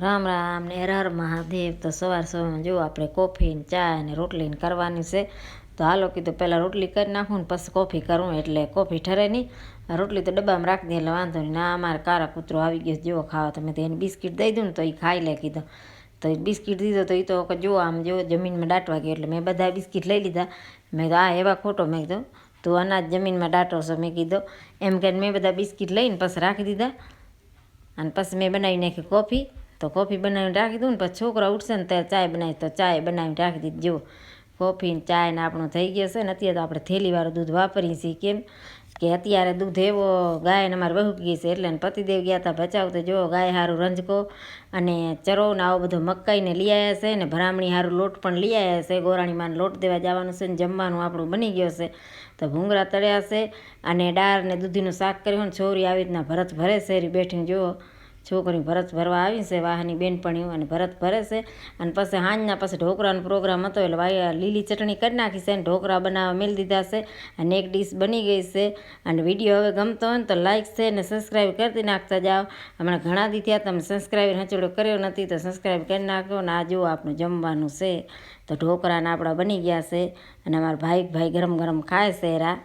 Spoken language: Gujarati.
રામ રામ ને હર હર મહાદેવ। તો સવાર સવારમાં જો આપણે કોફી ને ચા ને રોટલી ને કરવાની છે। તો હાલો કીધું પહેલાં રોટલી કરી નાખું ને પછી કોફી કરું, એટલે કોફી ઠરે નહીં। રોટલી તો ડબ્બામાં રાખી દે એટલે વાંધો નહીં। ના અમારે કારા કૂતરો આવી ગયો જેવો ખાવા, તમે તો એને બિસ્કિટ દઈ દઉં ને તો એ ખાઈ લે કીધો। તો એ બિસ્કિટ દીધો તો એ તો જો આમ જો જમીનમાં દાટવા ગયો, એટલે મેં બધા બિસ્કિટ લઈ લીધા। મેં કીધું આ એવા ખોટો, મેં કીધું તું અનાજ જમીનમાં દાટો છો, મેં કીધું એમ કરીને મેં બધા બિસ્કિટ લઈને પછી રાખી દીધા। અને પછી મેં બનાવી નાખી કોફી। તો કોફી બનાવીને રાખી દઉં ને પછી છોકરા ઉઠશે ને ત્યારે ચાય બનાવી, તો ચાય બનાવીને રાખી દીધી। જુઓ કોફી ને ચાય ને આપણું થઈ ગયો છે ને। અત્યારે તો આપણે થેલીવાળું દૂધ વાપરીએ છીએ, કેમ કે અત્યારે દૂધ એવો ગાયને અમારે વહુ ગઈ છે, એટલે પતિદેવ ગયા હતા ભચાવ, તો જો ગાય સારું રંજકો અને ચરો ને આવો બધો મકાઈને લઈ આવ્યા છે ને ભરામણી સારું લોટ પણ લઈ આવ્યા છે। ગોરાણીમાં લોટ દેવા જવાનું છે ને જમવાનું આપણું બની ગયો છે। તો ભૂંગળા તળ્યા છે અને દાળ ને દૂધીનું શાક કર્યું ને છોરી આવી રીતના ભરત ભરે છે બેઠીને। જુઓ છોકરી ભરત ભરવા આવી છે, વાહની બેનપણીઓ અને ભરત ભરે છે। અને પછી સાંજના પછી ઢોકળાનો પ્રોગ્રામ હતો, એટલે લીલી ચટણી કરી નાખી છે ને ઢોકળા બનાવવા મેળ દીધા છે અને એક ડીશ બની ગઈ છે। અને વિડીયો હવે ગમતો હોય ને તો લાઇક છે ને સબસ્ક્રાઈબ કરી નાખતા જાઓ। હમણાં ઘણા દી થયા તમે સબસ્ક્રાઈબ હચોડો કર્યો નથી, તો સબસ્ક્રાઈબ કરી નાખો ને આ જુઓ આપણું જમવાનું છે। તો ઢોકળાને આપણા બની ગયા છે અને અમારા ભાઈ ગરમ ગરમ ખાય છે રા।